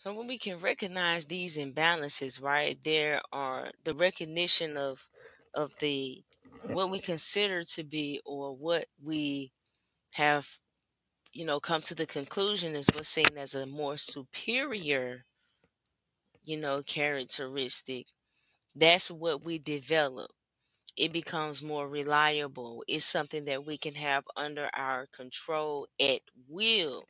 So when we can recognize these imbalances, right, there are the recognition of the what we consider to be, or what we have, come to the conclusion is what's seen as a more superior, characteristic. That's what we develop. It becomes more reliable. It's something that we can have under our control at will.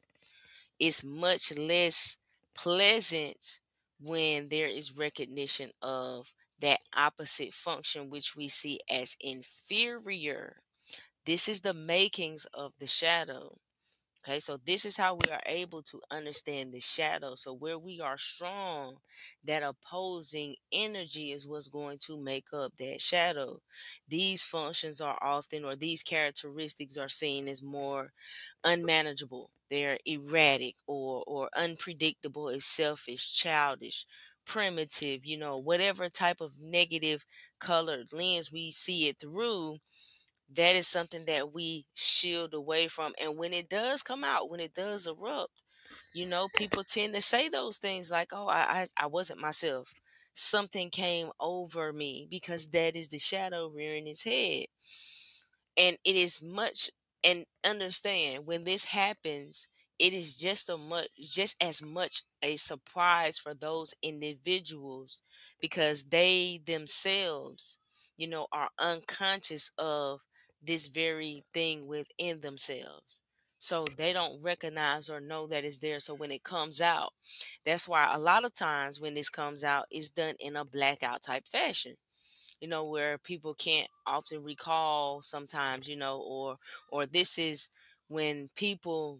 It's much less pleasant when there is recognition of that opposite function, which we see as inferior. This is the makings of the shadow. Okay, so this is how we are able to understand the shadow. So, where we are strong, that opposing energy is what's going to make up that shadow. These functions are often, or these characteristics are seen as more unmanageable. They're erratic or unpredictable, is selfish, childish, primitive, whatever type of negative colored lens we see it through. That is something that we shield away from. And when it does come out, when it does erupt, people tend to say those things like, oh, I wasn't myself. Something came over me, because that is the shadow rearing its head. And it is much, and understand, when this happens, it is just as much a surprise for those individuals, because they themselves, are unconscious of this very thing within themselves. So they don't recognize or know that it's there. So when it comes out, that's why a lot of times when this comes out, it's done in a blackout type fashion, where people can't often recall sometimes, or this is when people,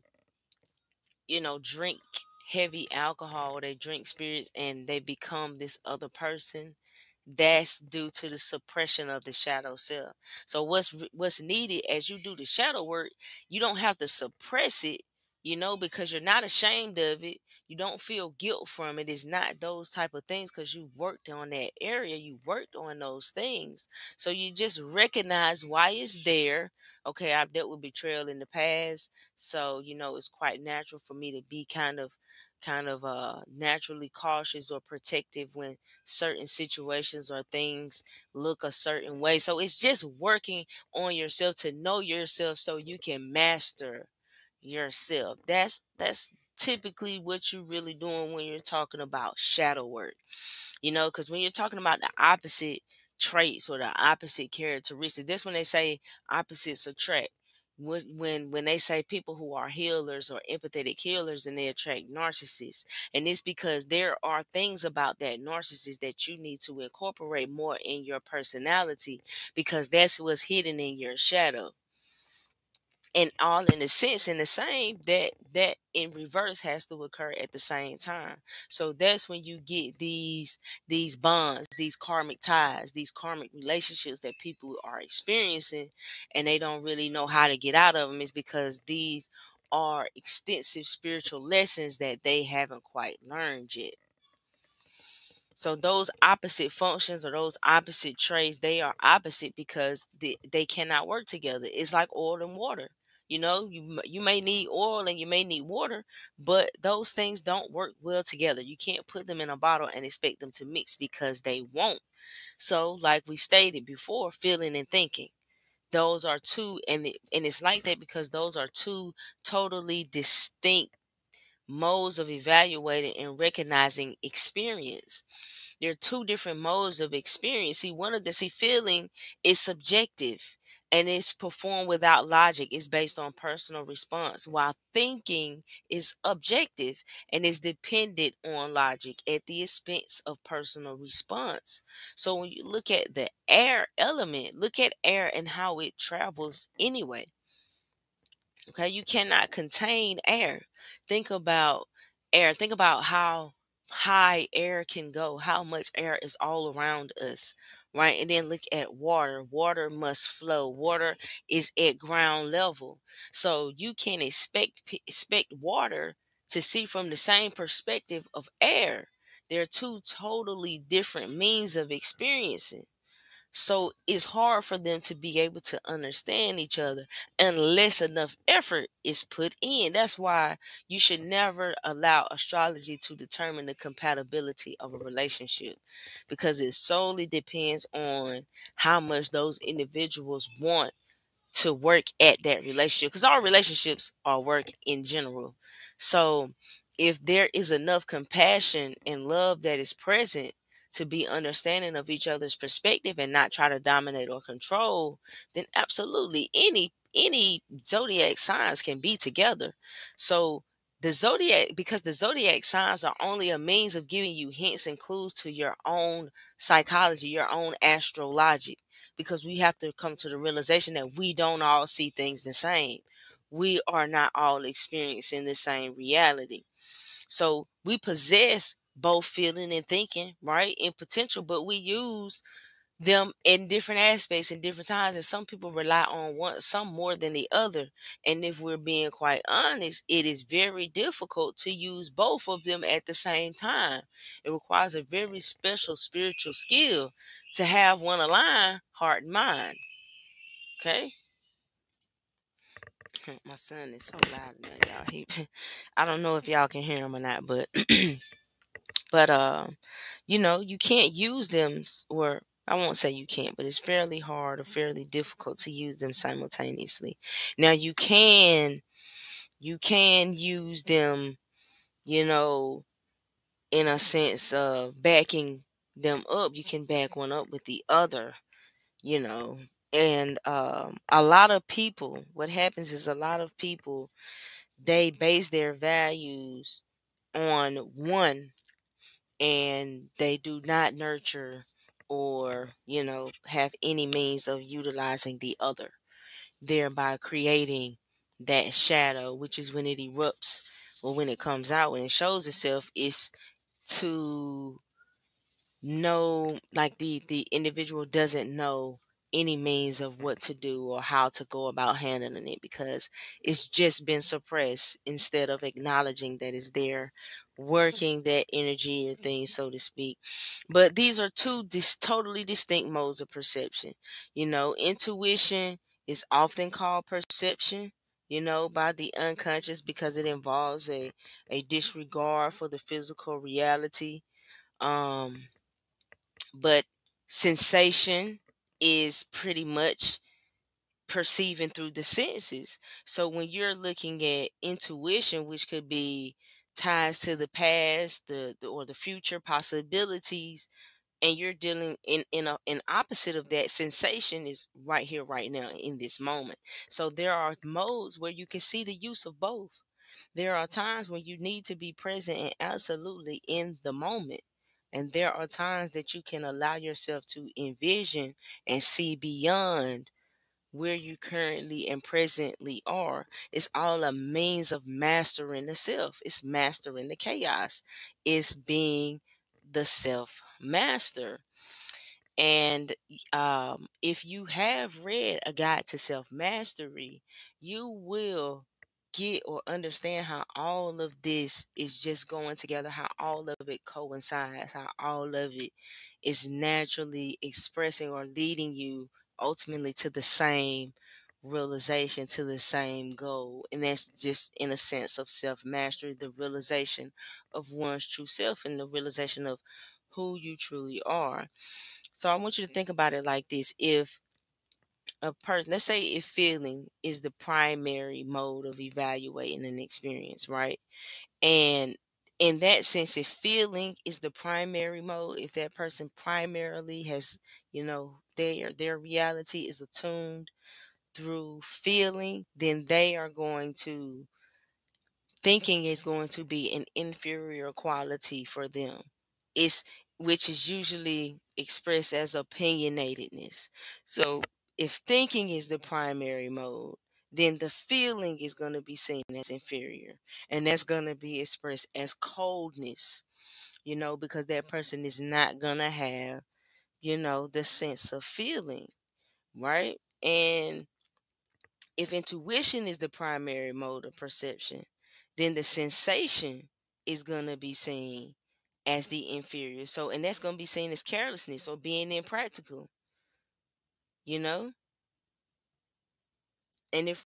drink heavy alcohol, they drink spirits, and they become this other person. That's due to the suppression of the shadow self. So what's needed as you do the shadow work, you don't have to suppress it, because you're not ashamed of it. You don't feel guilt from it. It's not those type of things, because you worked on that area. You worked on those things. So you just recognize why it's there. Okay, I've dealt with betrayal in the past. So, it's quite natural for me to be kind of naturally cautious or protective when certain situations or things look a certain way. So it's just working on yourself to know yourself so you can master yourself. That's typically what you're really doing when you're talking about shadow work. Because when you're talking about the opposite traits or the opposite characteristics, that's when they say opposites attract. When they say people who are healers or empathetic healers, and they attract narcissists, and it's because there are things about that narcissist that you need to incorporate more in your personality, because that's what's hidden in your shadow. And all in a sense, in the same, that in reverse has to occur at the same time. So that's when you get these bonds, these karmic ties, these karmic relationships that people are experiencing, and they don't really know how to get out of them. Is because these are extensive spiritual lessons that they haven't quite learned yet. So those opposite functions or those opposite traits, they are opposite because they cannot work together. It's like oil and water. You may need oil and you may need water, but those things don't work well together. You can't put them in a bottle and expect them to mix, because they won't. So, like we stated before, feeling and thinking. Those are two, and it's like that because those are two totally distinct modes of evaluating and recognizing experience. There are two different modes of experience. Feeling is subjective and it's performed without logic. It's based on personal response, while thinking is objective and is dependent on logic at the expense of personal response. So when you look at the air element, look at air and how it travels anyway. Okay, you cannot contain air. Think about air. Think about how high air can go, how much air is all around us, right? And then look at water. Water must flow. Water is at ground level. So you can expect water to see from the same perspective of air. They're two totally different means of experiencing. So it's hard for them to be able to understand each other unless enough effort is put in. That's why you should never allow astrology to determine the compatibility of a relationship, because it solely depends on how much those individuals want to work at that relationship, because all relationships are work in general. So if there is enough compassion and love that is present to be understanding of each other's perspective and not try to dominate or control, then absolutely any zodiac signs can be together. So the zodiac, because the zodiac signs are only a means of giving you hints and clues to your own psychology, your own astrologic, because we have to come to the realization that we don't all see things the same. We are not all experiencing the same reality. So we possess both feeling and thinking, right, in potential, but we use them in different aspects in different times, and some people rely on one some more than the other. And if we're being quite honest, it is very difficult to use both of them at the same time. It requires a very special spiritual skill to have one align heart and mind. Okay. My son is so loud now, y'all. I don't know if y'all can hear him or not, but but you can't use them, or I won't say you can't, but it's fairly hard or fairly difficult to use them simultaneously. Now you can use them, you know, in a sense of backing them up. You can back one up with the other, you know. And a lot of people, what happens is a lot of people, they base their values on one, and they do not nurture or have any means of utilizing the other, thereby creating that shadow, which is when it erupts, or when it comes out, when it shows itself, is to know, like, the individual doesn't know any means of what to do or how to go about handling it, because it's just been suppressed instead of acknowledging that it's there, working that energy or thing, so to speak. But these are two totally distinct modes of perception. Intuition is often called perception, by the unconscious, because it involves a disregard for the physical reality. um but sensation is pretty much perceiving through the senses. So when you're looking at intuition, which could be ties to the past, or the future possibilities, and you're dealing in opposite of that, sensation is right here, right now, in this moment. So there are modes where you can see the use of both. There are times when you need to be present and absolutely in the moment. And there are times that you can allow yourself to envision and see beyond where you currently and presently are. It's all a means of mastering the self. It's mastering the chaos. It's being the self master. And if you have read A Guide to Self Mastery, you will get or understand how all of this is just going together, how all of it coincides, how all of it is naturally expressing or leading you ultimately to the same realization, to the same goal. And that's just in a sense of self mastery, the realization of one's true self and the realization of who you truly are. So I want you to think about it like this. If a person, let's say if feeling is the primary mode of evaluating an experience, right? And in that sense, if feeling is the primary mode, if that person primarily has, their reality is attuned through feeling, then they are going to thinking is going to be an inferior quality for them. It's Which is usually expressed as opinionatedness. So if thinking is the primary mode, then the feeling is going to be seen as inferior. And that's going to be expressed as coldness, because that person is not going to have, the sense of feeling, right? And if intuition is the primary mode of perception, then the sensation is going to be seen as the inferior. So, and that's going to be seen as carelessness or being impractical. you know? And if